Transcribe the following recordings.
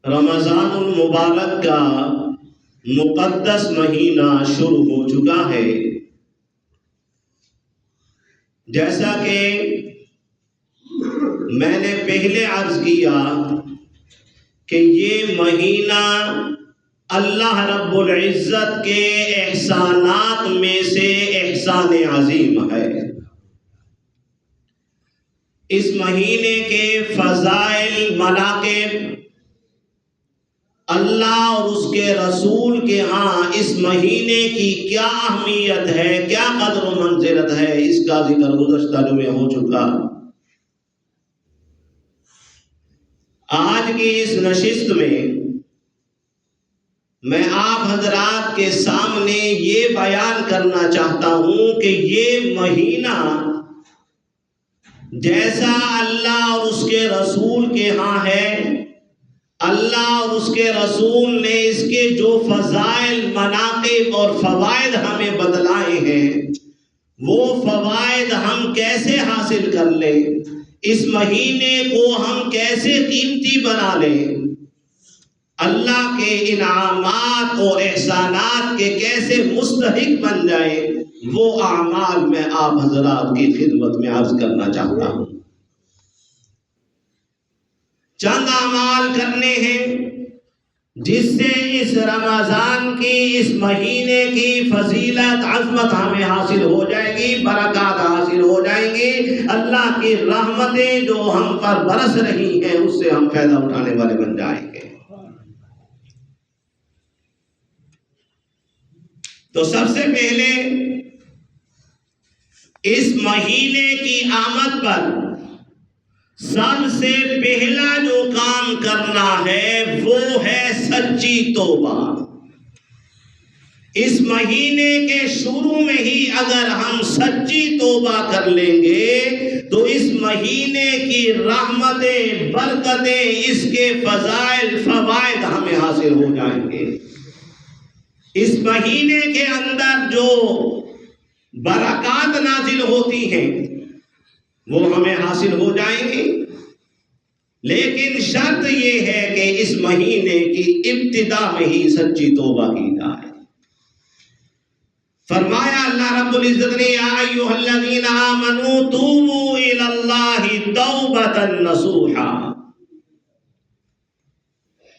رمضان المبارک کا مقدس مہینہ شروع ہو چکا ہے۔ جیسا کہ میں نے پہلے عرض کیا کہ یہ مہینہ اللہ رب العزت کے احسانات میں سے احسان عظیم ہے۔ اس مہینے کے فضائل، مناقب، اللہ اور اس کے رسول کے ہاں اس مہینے کی کیا اہمیت ہے، کیا قدر و منزلت ہے، اس کا ذکر گزشتہ جمعے ہو چکا۔ آج کی اس نشست میں آپ حضرات کے سامنے یہ بیان کرنا چاہتا ہوں کہ یہ مہینہ جیسا اللہ اور اس کے رسول کے ہاں ہے، اللہ اور اس کے رسول نے اس کے جو فضائل، مناقب اور فوائد ہمیں بتلائے ہیں، وہ فوائد ہم کیسے حاصل کر لیں، اس مہینے کو ہم کیسے قیمتی بنا لیں، اللہ کے انعامات اور احسانات کے کیسے مستحق بن جائیں، وہ اعمال میں آپ حضرات کی خدمت میں عرض کرنا چاہتا ہوں۔ چند اعمال کرنے ہیں جس سے اس رمضان کی، اس مہینے کی فضیلت، عظمت ہمیں حاصل ہو جائے گی، برکات حاصل ہو جائیں گی، اللہ کی رحمتیں جو ہم پر برس رہی ہیں اس سے ہم فائدہ اٹھانے والے بن جائیں گے۔ تو سب سے پہلے اس مہینے کی آمد پر سب سے پہلا جو کام کرنا ہے وہ ہے سچی توبہ۔ اس مہینے کے شروع میں ہی اگر ہم سچی توبہ کر لیں گے تو اس مہینے کی رحمتیں، برکتیں، اس کے فضائل، فوائد ہمیں حاصل ہو جائیں گے۔ اس مہینے کے اندر جو برکات نازل ہوتی ہیں وہ ہمیں حاصل ہو جائیں گی، لیکن شرط یہ ہے کہ اس مہینے کی ابتدا میں ہی سچی توبہ کی جائے۔ فرمایا اللہ رب العزت نے یا ایھا الذین آمنوا توبوا الی اللہ توبۃ نصوحا،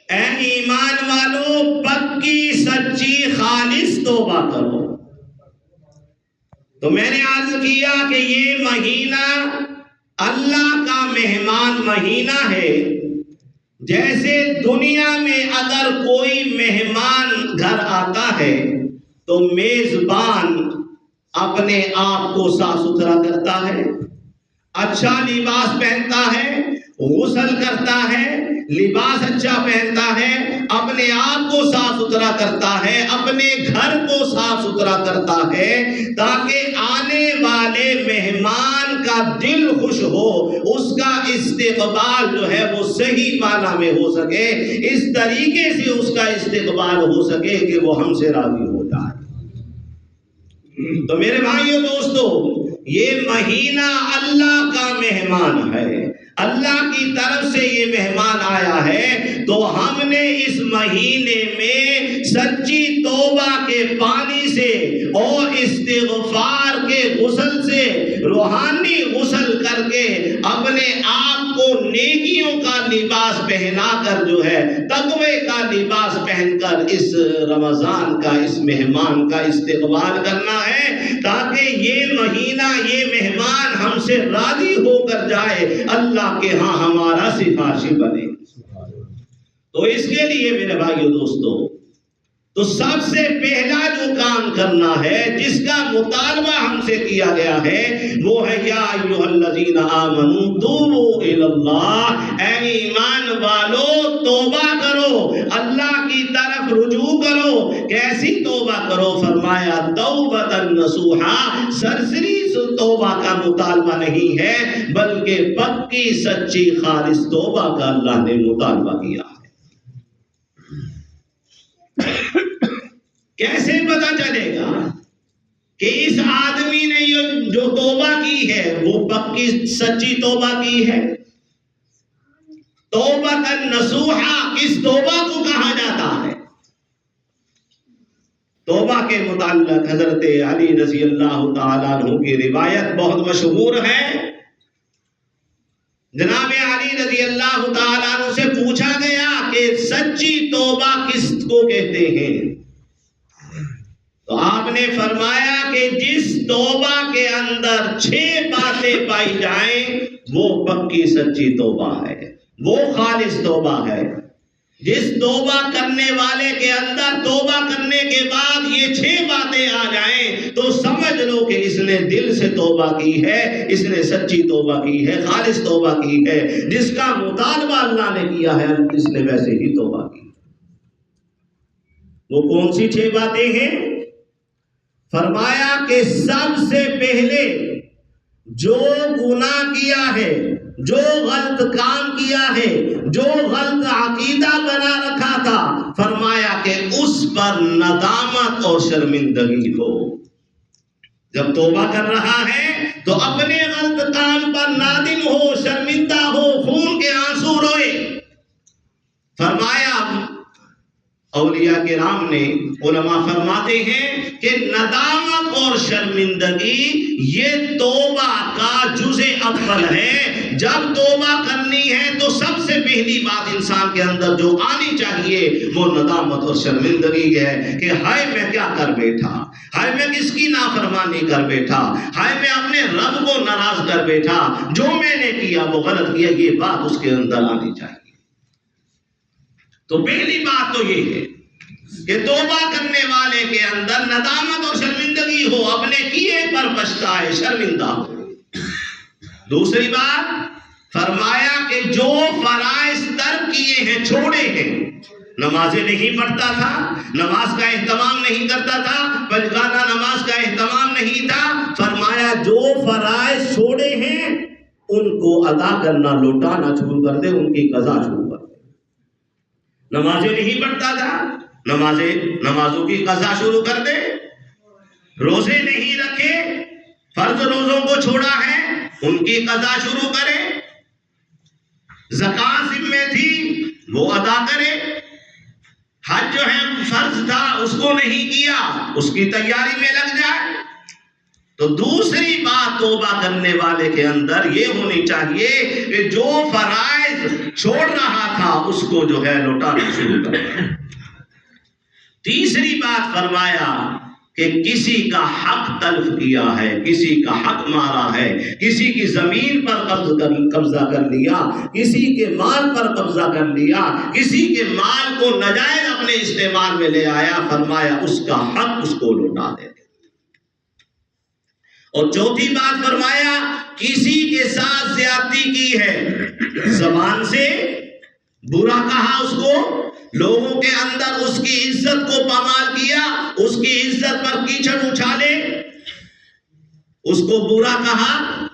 اے ایمان والو پکی سچی خالص توبہ کرو۔ تو میں نے عرض کیا کہ یہ مہینہ اللہ کا مہمان مہینہ ہے۔ جیسے دنیا میں اگر کوئی مہمان گھر آتا ہے تو میزبان اپنے آپ کو صاف ستھرا کرتا ہے، اچھا لباس پہنتا ہے، غسل کرتا ہے، لباس اچھا پہنتا ہے، اپنے آپ کو صاف ستھرا کرتا ہے، اپنے گھر کو صاف ستھرا کرتا ہے تاکہ آنے والے مہمان کا دل خوش ہو، اس کا استقبال جو ہے وہ صحیح معنی میں ہو سکے، اس طریقے سے اس کا استقبال ہو سکے کہ وہ ہم سے راضی ہو جائے۔ تو میرے بھائیو دوستو، یہ مہینہ اللہ کا مہمان ہے، اللہ کی طرف سے یہ مہمان آیا ہے، تو ہم نے اس مہینے میں سچی توبہ کے پانی سے اور استغفار کے غسل سے، روحانی غسل کر کے اپنے آپ کو نیکیوں کا لباس پہنا کر جو ہے، تقوی کا لباس پہن کر اس رمضان کا، اس مہمان کا استقبال کرنا ہے تاکہ یہ مہینہ، یہ مہمان ہم سے راضی ہو کر جائے، اللہ کے ہاں ہمارا سفارشی بنے۔ تو اس کے لیے میرے بھائیو دوستو، تو سب سے پہلا جو کام کرنا ہے، جس کا مطالبہ ہم سے کیا گیا ہے، وہ ہے یا ایھا الذین آمنوا توبوا الی اللہ، اے ایمان والو توبہ کرو، اللہ کی طرف رجوع کرو۔ کیسی توبہ کرو؟ فرمایا توبۃ نصوحا، سرسری توبہ کا مطالبہ نہیں ہے بلکہ پکی سچی خالص توبہ کا اللہ نے مطالبہ کیا ہے۔ کیسے پتہ چلے گا کہ اس آدمی نے جو توبہ کی ہے وہ پکی سچی توبہ کی ہے؟ توبۃ نصوحا کس توبہ کو کہا جاتا ہے؟ توبہ کے متعلق حضرت علی رضی اللہ تعالیٰ عنہ کی روایت بہت مشہور ہے۔ جناب علی رضی اللہ تعالیٰ عنہ سے پوچھا گیا کہ سچی توبہ کس کو کہتے ہیں؟ تو آپ نے فرمایا کہ جس توبہ کے اندر 6 باتیں پائی جائیں وہ پکی سچی توبہ ہے، وہ خالص توبہ ہے۔ جس توبہ کرنے والے کے اندر توبہ کرنے کے بعد یہ 6 باتیں آ جائیں تو سمجھ لو کہ اس نے دل سے توبہ کی ہے، اس نے سچی توبہ کی ہے، خالص توبہ کی ہے۔ جس کا مطالبہ اللہ نے کیا ہے اس نے ویسے ہی توبہ کی۔ وہ کون سی 6 باتیں ہیں؟ فرمایا کہ سب سے پہلے جو گناہ کیا ہے، جو غلط کام کیا ہے، جو غلط عقیدہ بنا رکھا تھا، فرمایا کہ اس پر ندامت اور شرمندگی ہو۔ جب توبہ کر رہا ہے تو اپنے غلط کام پر نادم ہو، شرمندہ ہو، خون کے آنسو روئے۔ فرمایا اولیاء کرام نے، علماء فرماتے ہیں کہ ندامت اور شرمندگی یہ توبہ کا جزء اول ہے۔ جب توبہ کرنی ہے تو سب سے پہلی بات انسان کے اندر جو آنی چاہیے وہ ندامت اور شرمندگی ہے کہ ہائے میں کیا کر بیٹھا، ہائے میں کس کی نافرمانی کر بیٹھا، ہائے میں اپنے رب کو ناراض کر بیٹھا، جو میں نے کیا وہ غلط کیا، یہ بات اس کے اندر آنی چاہیے۔ تو پہلی بات تو یہ ہے کہ توبہ کرنے والے کے اندر ندامت اور شرمندگی ہو، اپنے کیے پر پچھتائے، شرمندہ ہو۔ دوسری بات فرمایا کہ جو فرائض ترک کیے ہیں، چھوڑے ہیں، نمازیں نہیں پڑھتا تھا، نماز کا اہتمام نہیں کرتا تھا، پنجگانہ نماز کا اہتمام نہیں تھا، فرمایا جو فرائض چھوڑے ہیں ان کو ادا کرنا، لوٹانا شروع کر دے، ان کی قضا شروع کر دے۔ نمازیں نہیں پڑھتا تھا، نمازوں کی قضا شروع کر دے۔ روزے نہیں رکھے، فرض روزوں کو چھوڑا ہے، ان کی قضا شروع کرے۔ زکوٰۃ ذمہ تھی وہ ادا کرے۔ حج جو ہے فرض تھا اس کو نہیں کیا، اس کی تیاری میں لگ جائے۔ تو دوسری بات توبہ کرنے والے کے اندر یہ ہونی چاہیے کہ جو فرائض چھوڑ رہا تھا اس کو جو ہے لوٹانا شروع کرے۔ تیسری بات فرمایا کہ کسی کا حق تلف کیا ہے، کسی کا حق مارا ہے، کسی کی زمین پر قبضہ کر لیا، کسی کے مال پر قبضہ کر لیا، کسی کے مال کو ناجائز اپنے استعمال میں لے آیا، فرمایا اس کا حق اس کو لوٹا دے۔ اور چوتھی بات فرمایا کسی کے ساتھ زیادتی کی ہے، زبان سے برا کہا اس کو، لوگوں کے اندر اس کی عزت کو پامال کیا، اس کی عزت پر کیچڑ اچھالے، اس کو برا کہا،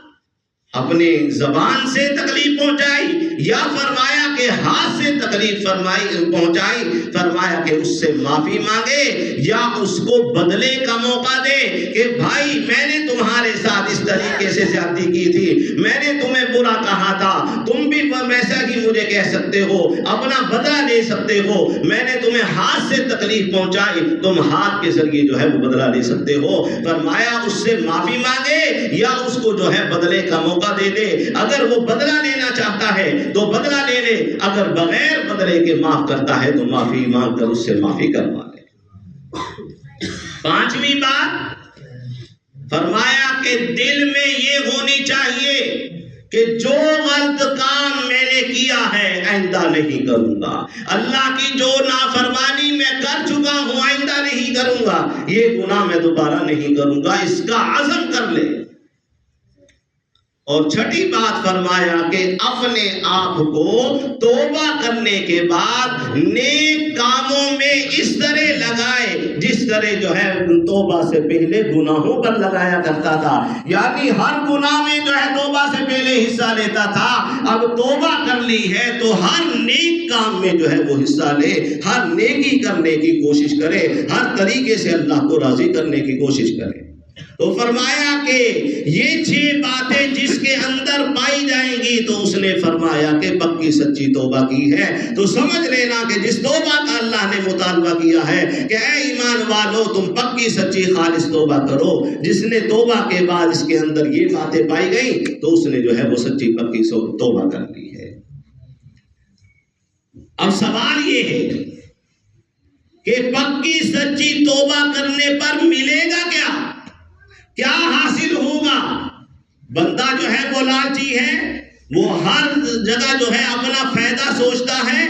اپنے زبان سے تکلیف پہنچائی، یا فرمایا کہ ہاتھ سے تکلیف پہنچائی، فرمایا کہ اس سے معافی مانگے یا اس کو بدلے کا موقع دے کہ بھائی میں نے تمہارے ساتھ اس طریقے سے زیادتی کی تھی، میں نے تمہیں برا کہا تھا، تم بھی ویسا ہی مجھے کہہ سکتے ہو، اپنا بدلہ لے سکتے ہو، میں نے تمہیں ہاتھ سے تکلیف پہنچائی، تم ہاتھ کے ذریعے جو ہے وہ بدلہ لے سکتے ہو۔ فرمایا اس سے معافی مانگے یا اس کو جو ہے بدلے کا موقع دے دے، اگر وہ بدلہ لینا چاہتا ہے تو بدلہ لے لے، اگر بغیر بدلے کے معاف کرتا ہے تو معافی مانگ کر اس سے معافی کروا لے۔ پانچویں بات فرمایا کہ دل میں یہ ہونی چاہیے کہ جو غلط کام میں نے کیا ہے آئندہ نہیں کروں گا، اللہ کی جو نافرمانی میں کر چکا ہوں آئندہ نہیں کروں گا، یہ گناہ میں دوبارہ نہیں کروں گا، اس کا عزم کر لے۔ اور چھٹی بات فرمایا کہ اپنے آپ کو توبہ کرنے کے بعد نیک کاموں میں اس طرح لگائے جس طرح جو ہے توبہ سے پہلے گناہوں پر لگایا کرتا تھا، یعنی ہر گناہ میں جو ہے توبہ سے پہلے حصہ لیتا تھا، اب توبہ کر لی ہے تو ہر نیک کام میں جو ہے وہ حصہ لے، ہر نیکی کرنے کی کوشش کرے، ہر طریقے سے اللہ کو راضی کرنے کی کوشش کرے۔ تو فرمایا کہ یہ 6 باتیں جس کے اندر پائی جائیں گی کی تو اس نے فرمایا کہ پکی سچی توبہ کی ہے. تو سمجھ لینا کہ جس توبہ کا اللہ نے مطالبہ کیا ہے کہ اے ایمان والو تم پکی سچی خالص توبہ کرو، جس نے توبہ کے بعد اس کے اندر یہ باتیں پائی گئیں تو اس نے جو ہے وہ سچی پکی توبہ کر لی ہے. اب سوال یہ ہے کہ پکی سچی توبہ کرنے پر ملے گا کیا؟ کیا حاصل ہوگا؟ بندہ جو ہے وہ لالچی ہے، وہ ہر جگہ جو ہے اپنا فائدہ سوچتا ہے،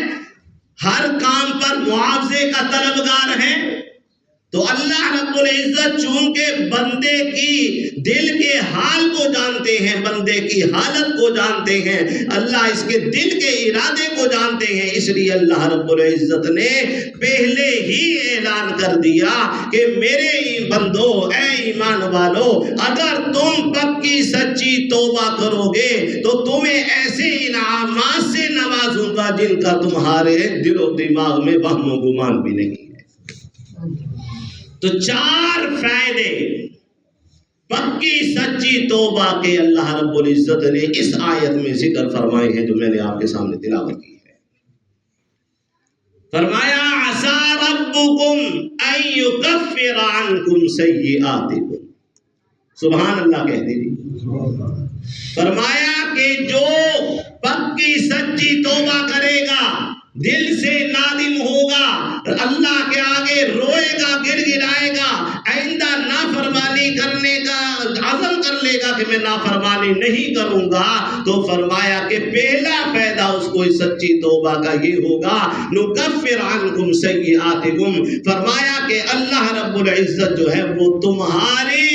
ہر کام پر معاوضے کا طلبگار ہے. تو اللہ رب العزت چونکہ بندے کی دل کے حال کو جانتے ہیں، بندے کی حالت کو جانتے ہیں، اللہ اس کے دل کے ارادے کو جانتے ہیں، اس لیے اللہ رب العزت نے پہلے ہی اعلان کر دیا کہ میرے بندو، اے ایمان والو، اگر تم پکی سچی توبہ کرو گے تو تمہیں ایسے انعامات سے نوازوں گا جن کا تمہارے دل و دماغ میں وہم و گمان بھی نہیں ہے. تو 4 فائدے پکی سچی توبہ کے اللہ رب العزت نے اس آیت میں ذکر فرمائے ہیں جو میں نے آپ کے سامنے تلاوت کی ہے. فرمایا عسى ربكم ان يكفر عنكم سيئاتكم. سبحان اللہ کہہ دیجیے. فرمایا کہ جو پکی سچی توبہ کرے گا، دل سے نادم ہوگا، اللہ کے آگے روئے گا، گر گرائے گا، آئندہ نافرمانی کرنے کا عزم کر لے گا کہ میں نافرمانی نہیں کروں گا، تو فرمایا کہ پہلا فائدہ اس کو اس سچی توبہ کا یہ ہوگا نکفر عنکم سیئاتکم. فرمایا کہ اللہ رب العزت جو ہے وہ تمہارے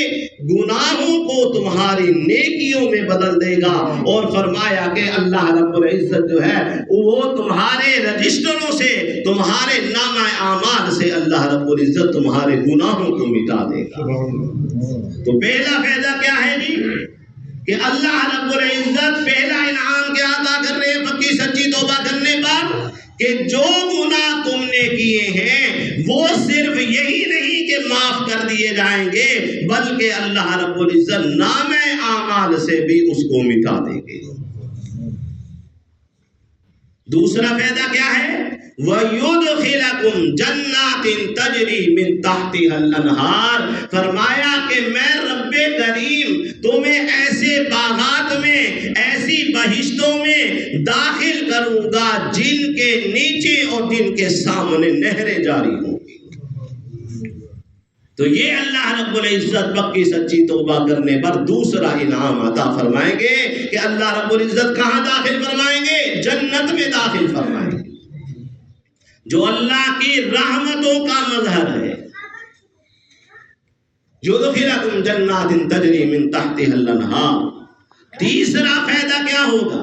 گناہوں کو تمہاری نیکیوں میں بدل دے گا. اور فرمایا کہ اللہ رب العزت جو ہے وہ تمہارے رجسٹروں سے، تمہارے نامہ اعمال سے اللہ رب العزت تمہارے گناہوں کو مٹا دے گا. تو پہلا فائدہ کیا ہے جی؟ کہ اللہ رب العزت پہلا انعام کیا عطا کر رہے ہیں پکی سچی توبہ کرنے پر؟ کہ جو گناہ تم نے کیے ہیں وہ صرف یہی نہیں کہ معاف کر دیے جائیں گے، بلکہ اللہ رب العزت نامہ اعمال سے بھی اس کو مٹا دیں گے. دوسرا فائدہ کیا ہے؟ وَيُدْخِلَكُمْ جَنَّاتٍ تَجْرِي مِن تَحْتِهَا الْأَنْهَارُ. فرمایا کہ میں رب کریم تمہیں ایسے باغات میں، ایسی بہشتوں میں داخل کروں گا جن کے نیچے اور جن کے سامنے نہریں جاری ہوں گی. تو یہ اللہ رب العزت پکی سچی توبہ کرنے پر دوسرا انعام عطا فرمائیں گے کہ اللہ رب العزت کہاں داخل فرمائیں گے؟ جنت میں داخل فرمائیں گے، جو اللہ کی رحمتوں کا مظہر ہے. یدخلکم جنات تجری من تحتها الانہار. تیسرا فائدہ کیا ہوگا؟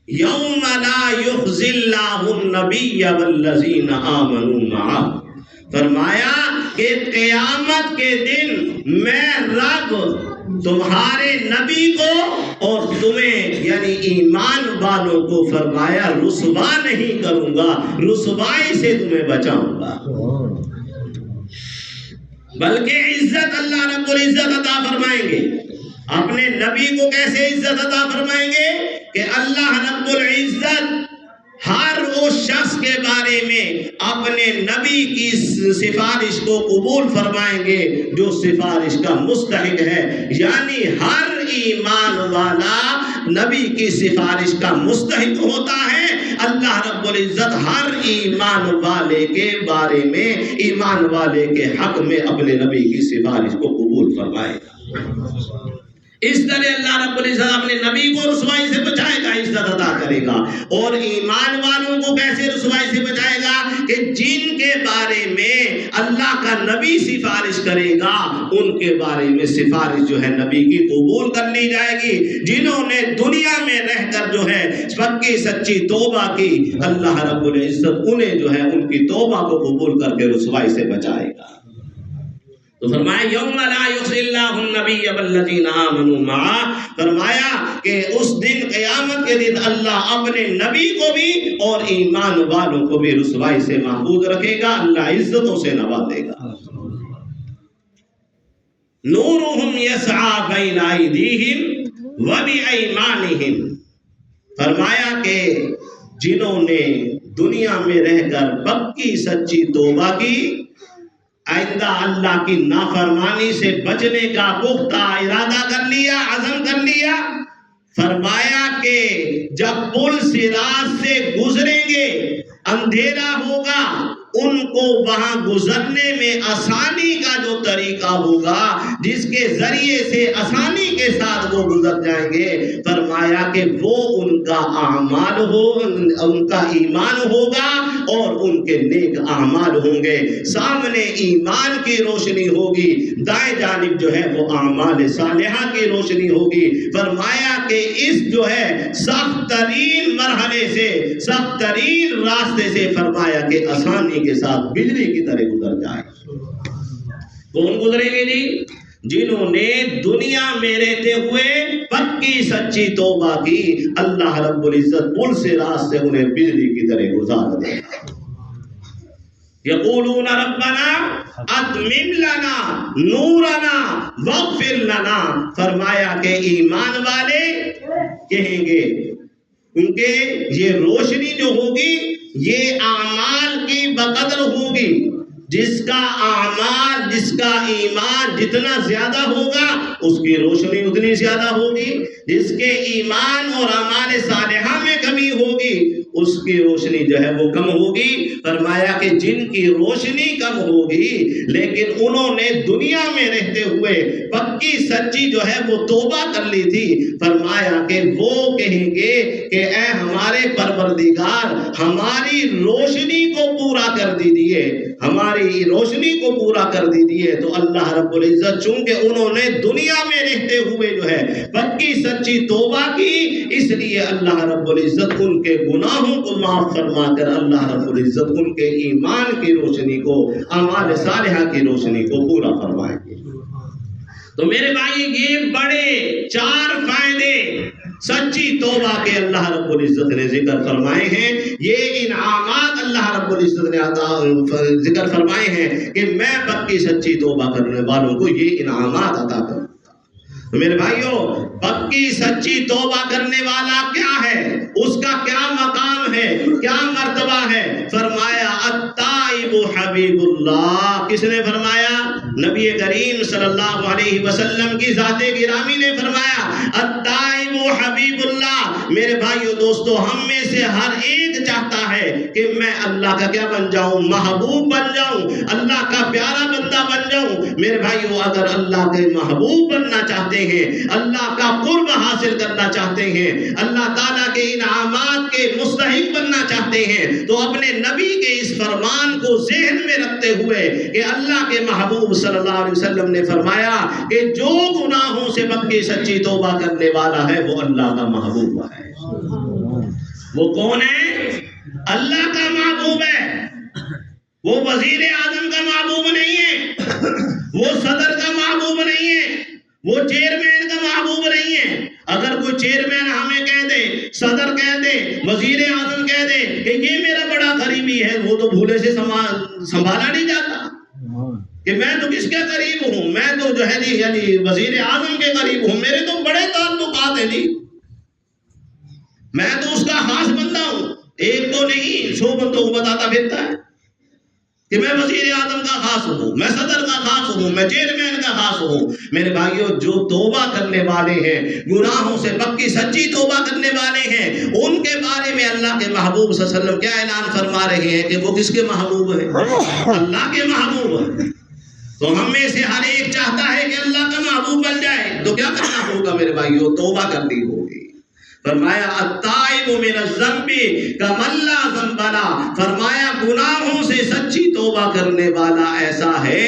یوم لا یخزی اللہ النبی والذین آمنوا معہ. فرمایا کہ قیامت کے دن میں رب تمہارے نبی کو اور تمہیں یعنی ایمان والوں کو فرمایا رسوا نہیں کروں گا، رسوائی سے تمہیں بچاؤں گا، بلکہ عزت اللہ رب العزت عطا فرمائیں گے. اپنے نبی کو کیسے عزت عطا فرمائیں گے؟ کہ اللہ رب العزت ہر اس شخص کے بارے میں اپنے نبی کی سفارش کو قبول فرمائیں گے جو سفارش کا مستحق ہے. یعنی ہر ایمان والا نبی کی سفارش کا مستحق ہوتا ہے. اللہ رب العزت ہر ایمان والے کے بارے میں، ایمان والے کے حق میں اپنے نبی کی سفارش کو قبول فرمائے گا. اس طرح اللہ رب العزت اپنے نبی کو رسوائی سے بچائے گا، عزت عطا کرے گا. اور ایمان والوں کو کیسے رسوائی سے بچائے گا؟ کہ جن کے بارے میں اللہ کا نبی سفارش کرے گا ان کے بارے میں سفارش جو ہے نبی کی قبول کر لی جائے گی. جنہوں نے دنیا میں رہ کر جو ہے پکی سچی توبہ کی، اللہ رب العزت انہیں جو ہے ان کی توبہ کو قبول کر کے رسوائی سے بچائے گا. تو فرمایا یوم لا یخزی اللہ النبی والذین آمنوا معہ. فرمایا کہ اس دن قیامت کے دن اللہ اپنے نبی کو بھی اور ایمان والوں کو بھی رسوائی سے محفوظ رکھے گا، اللہ عزتوں سے نوازے گا. نورہم یسعی بین ایدیہم وبایمانہم. فرمایا کہ جنہوں نے دنیا میں رہ کر پکی سچی توبہ کی، آئندہ اللہ کی نافرمانی سے بچنے کا پختہ ارادہ کر لیا، عزم کر لیا، فرمایا کہ جب پل صراط سے گزریں گے اندھیرا ہوگا، ان کو وہاں گزرنے میں آسانی کا جو طریقہ ہوگا، جس کے ذریعے سے آسانی کے ساتھ وہ گزر جائیں گے، فرمایا کہ وہ ان کا اعمال ہو، ان کا ایمان ہوگا اور ان کے نیک اعمال ہوں گے۔ سامنے ایمان کی روشنی ہوگی، دائیں جانب جو ہے وہ اعمال صالحہ کی روشنی ہوگی۔ فرمایا کہ اس جو ہے سخت ترین مرحلے سے، سخت ترین راستے سے، فرمایا کہ آسانی کے ساتھ بجلی کی طرح گزر جائے۔ کون گزریں گے جی؟ جنہوں نے دنیا میں رہتے ہوئے پکی سچی توبہ کی، اللہ رب العزت پل سے راست سے انہیں بجلی کی طرح گزار دے۔ یقولون ربنا اتمم لنا نورنا واغفر لنا، فرمایا کہ ایمان والے کہیں گے، کیونکہ یہ روشنی جو ہوگی یہ اعمال کی بقدر ہوگی، جس کا اعمال، جس کا ایمان جتنا زیادہ ہوگا اس کی روشنی اتنی زیادہ ہوگی، جس کے ایمان اور اعمال صالحہ میں کمی ہوگی اس کی روشنی جو ہے وہ کم ہوگی۔ فرمایا کہ جن کی روشنی کم ہوگی لیکن انہوں نے دنیا میں رہتے ہوئے پکی سچی جو ہے وہ توبہ کر لی تھی، فرمایا کہ وہ کہیں گے کہ اے ہمارے پروردگار، ہماری روشنی کو پورا کر دیجیے، ہماری روشنی کو پورا کر دیجیے۔ تو اللہ رب العزت چونکہ انہوں نے دنیا میں رہتے ہوئے جو ہے پکی سچی توبہ کی، اس لیے اللہ رب العزت ان کے گناہوں کو معاف فرما کر اللہ رب العزت ان کے ایمان کی روشنی کو، اعمال صالحہ کی روشنی کو پورا فرمائیں گے۔ تو میرے بھائی یہ بڑے 4 فائدے سچی توبہ کے اللہ رب العزت نے ذکر فرمائے ہیں، یہ انعامات اللہ رب العزت نے ذکر فرمائے ہیں کہ میں پکی سچی توبہ کرنے والوں کو یہ انعامات عطا کروں۔ تو میرے بھائیوں، پکی سچی توبہ کرنے والا کیا ہے، اس کا کیا مقام ہے، کیا مرتبہ ہے؟ فرمایا التائب حبیب اللہ۔ کس نے فرمایا؟ نبی کریم صلی اللہ علیہ وسلم کی ذات گرامی نے فرمایا التائب حبیب اللہ۔ میرے بھائیوں دوستو، ہم میں سے ہر ایک چاہتا ہے کہ میں اللہ کا کیا بن جاؤں؟ محبوب بن جاؤں، اللہ کا پیارا بندہ بن جاؤں۔ میرے بھائیوں، اگر اللہ کے محبوب بننا چاہتے ہیں، اللہ کا قرب حاصل کرنا چاہتے ہیں، اللہ تعالیٰ کے انعامات کے مستحق بننا چاہتے ہیں، تو اپنے نبی کے اس فرمان کو ذہن میں رکھتے ہوئے کہ اللہ کے محبوب صلی اللہ علیہ وسلم نے فرمایا کہ جو گناہوں سے پکی سچی توبہ کرنے والا ہے وہ اللہ کا محبوب ہے۔ وہ کون ہے؟ اللہ کا محبوب ہے۔ وہ وزیر اعظم کا محبوب نہیں ہے، وہ صدر کا محبوب نہیں ہے، وہ چیئرمین کا محبوب نہیں ہے۔ اگر کوئی چیئرمین ہمیں کہہ دے، صدر کہہ دے، وزیر اعظم کہہ دے کہ یہ میرا بڑا قریبی ہے، وہ تو بھولے سے سنبھالا نہیں جاتا کہ میں تو کس کے قریب ہوں، میں تو جو ہے یعنی وزیر اعظم کے قریب ہوں، میرے تو بڑے تعلقات ہیں جی، میں تو اس کا خاص بندہ ہوں۔ ایک تو نہیں، 100 بندوں کو بتاتا پھرتا ہے کہ میں وزیر اعظم کا خاص ہوں، میں صدر کا خاص ہوں، میں چیئرمین کا خاص ہوں۔ میرے بھائیوں، جو توبہ کرنے والے ہیں، گناہوں سے پکی سچی توبہ کرنے والے ہیں، ان کے بارے میں اللہ کے محبوب صلی اللہ علیہ وسلم کیا اعلان فرما رہے ہیں کہ وہ کس کے محبوب ہیں؟ اللہ کے محبوب ہیں۔ تو ہم میں سے ہر ایک چاہتا ہے کہ اللہ کا محبوب بن جائے، تو کیا کرنا ہوگا میرے بھائیوں؟ توبہ کرنی ہوگی۔ فرمایا التائب من الذنب کمن لا ذنب له، فرمایا گناہوں سے سچی توبہ کرنے والا ایسا ہے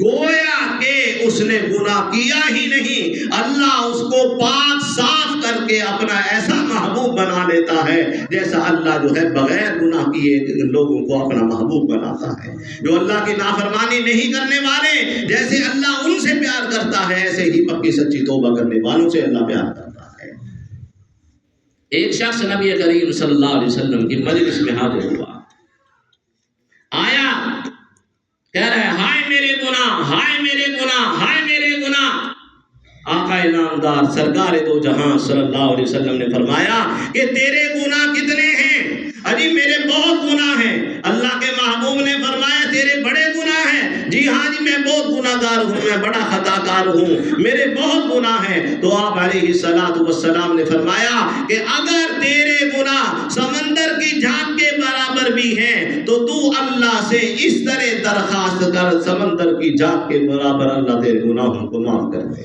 گویا کہ اس نے گناہ کیا ہی نہیں، اللہ اس کو پاک صاف کر کے اپنا ایسا محبوب بنا لیتا ہے جیسا اللہ جو ہے بغیر گناہ کیے لوگوں کو اپنا محبوب بناتا ہے۔ جو اللہ کی نافرمانی نہیں کرنے والے، جیسے اللہ ان سے پیار کرتا ہے، ایسے ہی پکی سچی توبہ کرنے والوں سے اللہ پیار کرتا ہے۔ ایک شخص نبی کریم صلی اللہ علیہ وسلم کی مجلس میں حاضر ہوا، آیا، کہہ رہا ہے ہائے میرے گناہ، ہائے میرے گناہ، ہائے میرے گناہ۔ آقا انعامدار سرکار دو جہاں صلی اللہ علیہ وسلم نے فرمایا کہ تیرے گناہ کتنے ہیں؟ اجی میرے بہت گناہ ہیں۔ اللہ کے محبوب نے فرمایا تیرے بڑے گناہ ہیں؟ جی ہاں جی میں بہت گناہ گار ہوں، میں بڑا خطا کار ہوں، میرے بہت گناہ ہیں۔ تو آپ علیہ السلام نے فرمایا کہ اگر تیرے گناہ سمندر کی جھاگ کے برابر بھی ہیں تو تو اللہ سے اس طرح درخواست کر، سمندر کی جھاگ کے برابر اللہ تیرے گناہوں کو معاف کر دے۔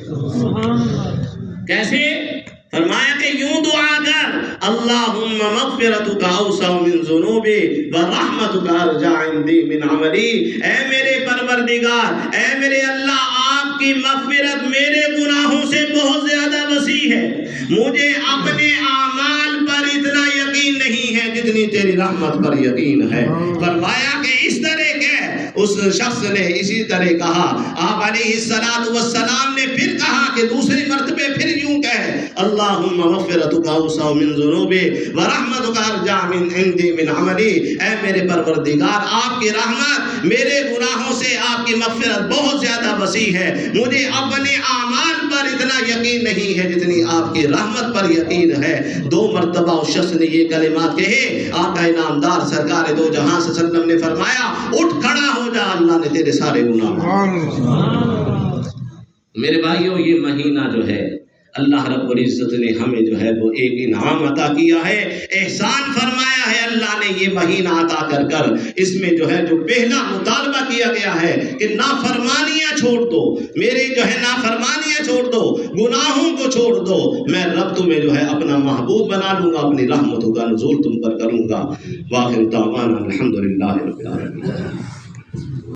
کیسے؟ فرمایا کہ یوں دعا کر، اللہم مغفرتک اوسع من ذنوبی ورحمتک ارجع عندی من عملی۔ اے میرے پروردگار، اے میرے اللہ، آپ کی مغفرت میرے گناہوں سے بہت زیادہ وسیع ہے، مجھے اپنے اعمال پر اتنا یقین نہیں ہے جتنی تیری رحمت پر یقین ہے۔ فرمایا کہ اس طرح کہ اس شخص نے اسی طرح کہا۔ آپ علیہ السلام نے پھر کہا کہ دوسری مرتبہ پھر یوں کہے، اللہم مغفرتک اوسع من ذنوبی ورحمتک ارجع من عندی من عملی۔ اے میرے پروردگار، آپ کی رحمت میرے گناہوں سے آپ کی مغفرت بہت زیادہ وسیع ہے، مجھے اپنے اعمال پر اتنا یقین نہیں ہے جتنی آپ کی رحمت پر یقین ہے۔ 2 مرتبہ اس شخص نے یہ کلمات کہے۔ آقا انعامدار سرکار دو جہاں صلی اللہ علیہ وسلم نے فرمایا اٹھ کھڑا ہو جا، اللہ نے تیرے سارے گناہ۔ میرے بھائیوں، یہ مہینہ جو ہے اللہ رب العزت نے ہمیں جو ہے وہ ایک انعام عطا کیا ہے، احسان فرمایا ہے اللہ نے یہ مہینہ عطا کر اس میں جو ہے جو پہلا مطالبہ کیا گیا ہے کہ نافرمانیاں چھوڑ دو، میرے جو ہے نافرمانیاں چھوڑ دو، گناہوں کو چھوڑ دو، میں رب تمہیں جو ہے اپنا محبوب بنا لوں گا، اپنی رحمتوں کا نزول تم پر کروں گا۔ واخر دعوانا الحمدللہ رب العالمین۔